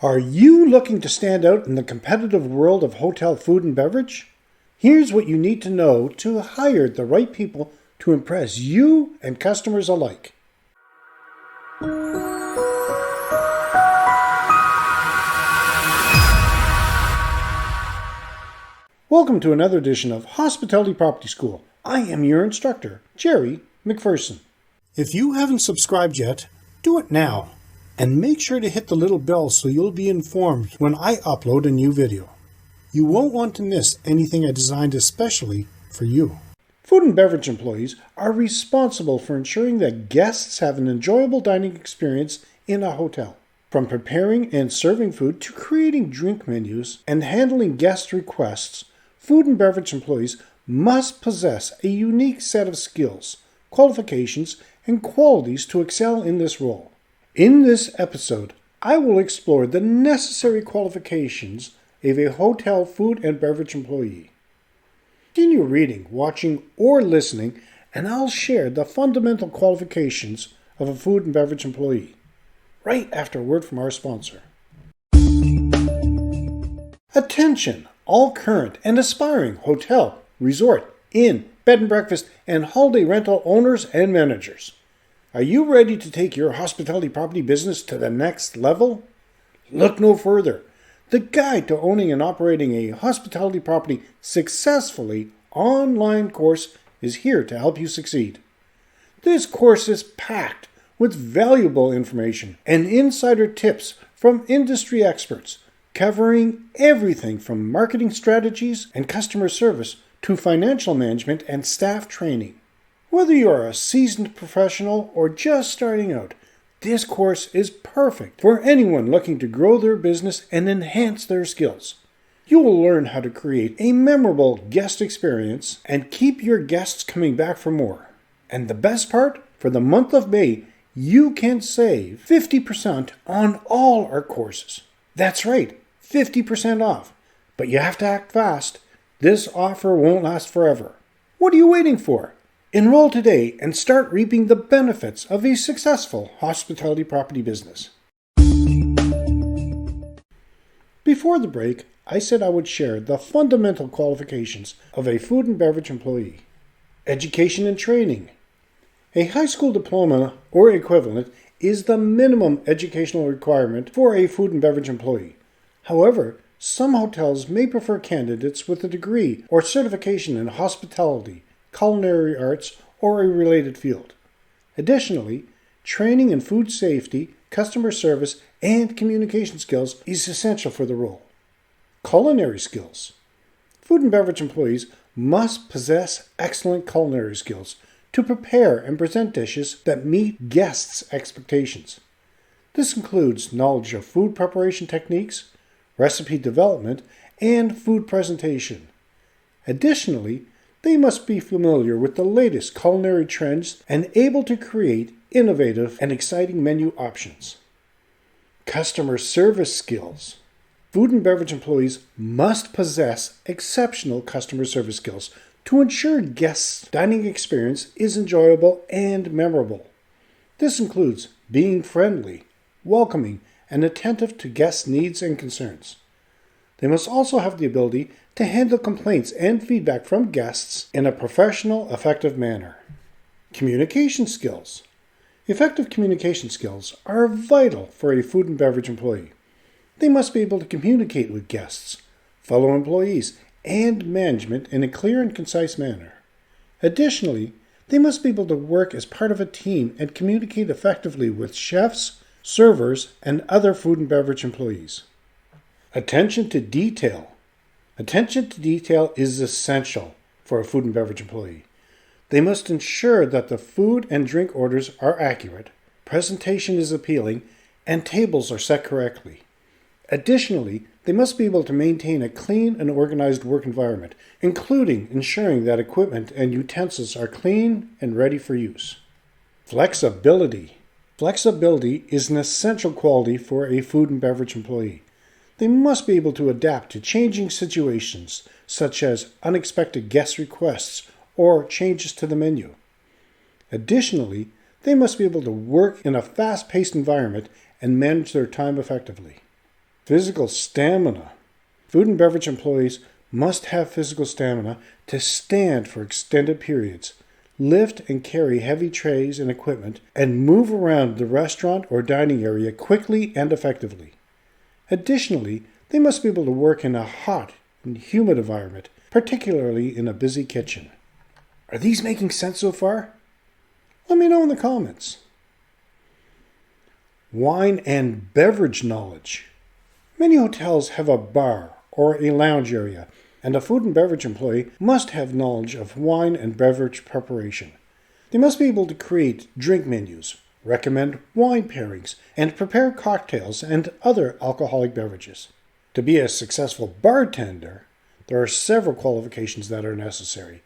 Are you looking to stand out in the competitive world of hotel food and beverage? Here's what you need to know to hire the right people to impress you and customers alike. Welcome to another edition of Hospitality Property School. I am your instructor, Jerry McPherson. If you haven't subscribed yet, do it now. And make sure to hit the little bell so you'll be informed when I upload a new video. You won't want to miss anything I designed especially for you. Food and beverage employees are responsible for ensuring that guests have an enjoyable dining experience in a hotel. From preparing and serving food to creating drink menus and handling guest requests, food and beverage employees must possess a unique set of skills, qualifications, and qualities to excel in this role. In this episode, I will explore the necessary qualifications of a hotel food and beverage employee. Continue reading, watching, or listening, and I'll share the fundamental qualifications of a food and beverage employee, right after a word from our sponsor. Attention, all current and aspiring hotel, resort, inn, bed and breakfast, and holiday rental owners and managers. Are you ready to take your hospitality property business to the next level? Look no further. The Guide to Owning and Operating a Hospitality Property Successfully online course is here to help you succeed. This course is packed with valuable information and insider tips from industry experts, covering everything from marketing strategies and customer service to financial management and staff training. Whether you are a seasoned professional or just starting out, this course is perfect for anyone looking to grow their business and enhance their skills. You will learn how to create a memorable guest experience and keep your guests coming back for more. And the best part, for the month of May, you can save 50% on all our courses. That's right, 50% off. But you have to act fast. This offer won't last forever. What are you waiting for? Enroll today and start reaping the benefits of a successful hospitality property business. Before the break, I said I would share the fundamental qualifications of a food and beverage employee. Education and training. A high school diploma or equivalent is the minimum educational requirement for a food and beverage employee. However, some hotels may prefer candidates with a degree or certification in hospitality, culinary arts, or a related field. Additionally, training in food safety, customer service, and communication skills is essential for the role. Culinary skills. Food and beverage employees must possess excellent culinary skills to prepare and present dishes that meet guests' expectations. This includes knowledge of food preparation techniques, recipe development, and food presentation. Additionally, they must be familiar with the latest culinary trends and able to create innovative and exciting menu options. Customer service skills. Food and beverage employees must possess exceptional customer service skills to ensure guests' dining experience is enjoyable and memorable. This includes being friendly, welcoming, and attentive to guests' needs and concerns. They must also have the ability to handle complaints and feedback from guests in a professional, effective manner. Communication skills. Effective communication skills are vital for a food and beverage employee. They must be able to communicate with guests, fellow employees, and management in a clear and concise manner. Additionally, they must be able to work as part of a team and communicate effectively with chefs, servers, and other food and beverage employees. Attention to detail. Attention to detail is essential for a food and beverage employee. They must ensure that the food and drink orders are accurate, presentation is appealing, and tables are set correctly. Additionally, they must be able to maintain a clean and organized work environment, including ensuring that equipment and utensils are clean and ready for use. Flexibility. Flexibility is an essential quality for a food and beverage employee. They must be able to adapt to changing situations, such as unexpected guest requests or changes to the menu. Additionally, they must be able to work in a fast-paced environment and manage their time effectively. Physical stamina. Food and beverage employees must have physical stamina to stand for extended periods, lift and carry heavy trays and equipment, and move around the restaurant or dining area quickly and effectively. Additionally, they must be able to work in a hot and humid environment, particularly in a busy kitchen. Are these making sense so far? Let me know in the comments. Wine and beverage knowledge. Many hotels have a bar or a lounge area, and a food and beverage employee must have knowledge of wine and beverage preparation. They must be able to create drink menus, recommend wine pairings, and prepare cocktails and other alcoholic beverages. To be a successful bartender, there are several qualifications that are necessary.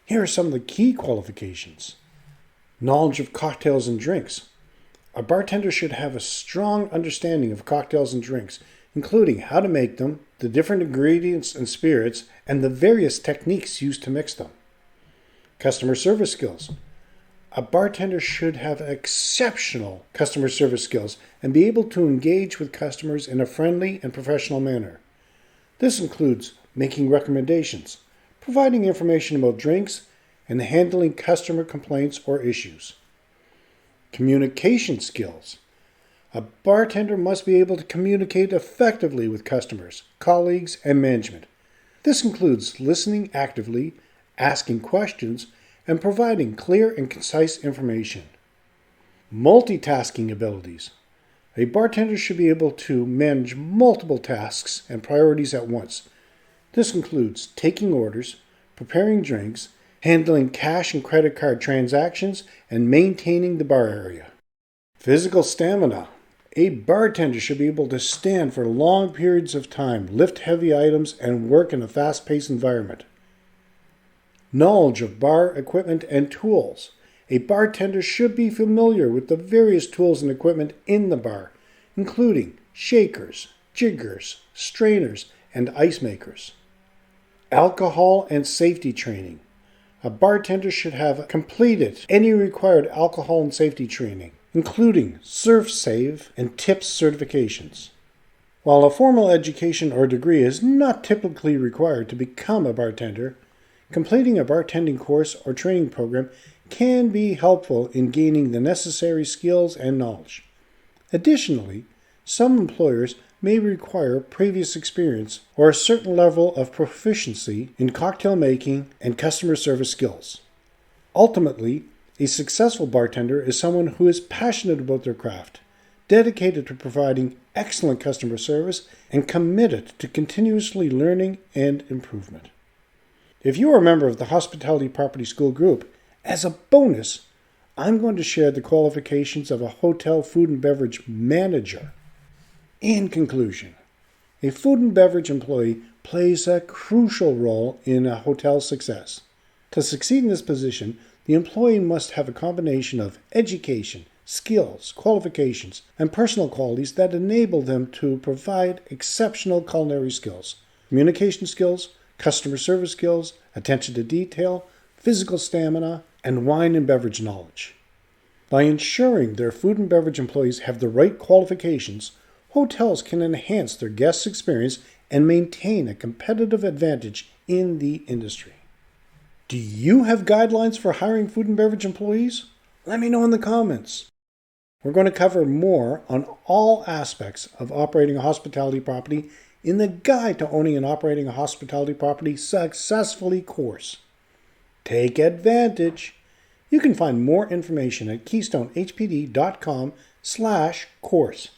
Here are some of the key qualifications. Knowledge of cocktails and drinks. A bartender should have a strong understanding of cocktails and drinks, including how to make them, the different ingredients and spirits, and the various techniques used to mix them. Customer service skills. A bartender should have exceptional customer service skills and be able to engage with customers in a friendly and professional manner. This includes making recommendations, providing information about drinks, and handling customer complaints or issues. Communication skills. A bartender must be able to communicate effectively with customers, colleagues, and management. This includes listening actively, asking questions, and providing clear and concise information. Multitasking abilities. A bartender should be able to manage multiple tasks and priorities at once. This includes taking orders, preparing drinks, handling cash and credit card transactions, and maintaining the bar area. Physical stamina. A bartender should be able to stand for long periods of time, lift heavy items, and work in a fast-paced environment. Knowledge of bar equipment and tools. A bartender should be familiar with the various tools and equipment in the bar, including shakers, jiggers, strainers, and ice makers. Alcohol and safety training. A bartender should have completed any required alcohol and safety training, including ServSafe and TIPS certifications. While a formal education or degree is not typically required to become a bartender, completing a bartending course or training program can be helpful in gaining the necessary skills and knowledge. Additionally, some employers may require previous experience or a certain level of proficiency in cocktail making and customer service skills. Ultimately, a successful bartender is someone who is passionate about their craft, dedicated to providing excellent customer service, and committed to continuously learning and improvement. If you are a member of the Hospitality Property School Group, as a bonus, I'm going to share the qualifications of a hotel food and beverage manager. In conclusion, a food and beverage employee plays a crucial role in a hotel's success. To succeed in this position, the employee must have a combination of education, skills, qualifications, and personal qualities that enable them to provide exceptional culinary skills, communication skills, customer service skills, attention to detail, physical stamina, and wine and beverage knowledge. By ensuring their food and beverage employees have the right qualifications, hotels can enhance their guests' experience and maintain a competitive advantage in the industry. Do you have guidelines for hiring food and beverage employees? Let me know in the comments. We're going to cover more on all aspects of operating a hospitality property in the Guide to Owning and Operating a Hospitality Property Successfully course. Take advantage. You can find more information at keystonehpd.com/course.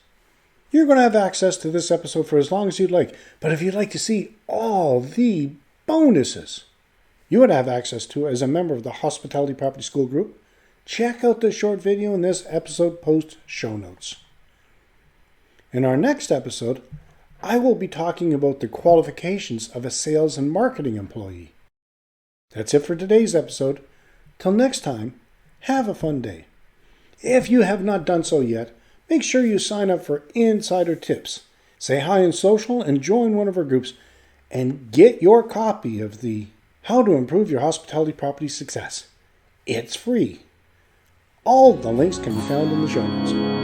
You're going to have access to this episode for as long as you'd like, but if you'd like to see all the bonuses you would have access to as a member of the Hospitality Property School Group, check out the short video in this episode post show notes. In our next episode, I will be talking about the qualifications of a sales and marketing employee. That's it for today's episode. Till next time, have a fun day. If you have not done so yet, make sure you sign up for Insider Tips. Say hi in social and join one of our groups and get your copy of the How to Improve Your Hospitality Property Success. It's free. All the links can be found in the show notes.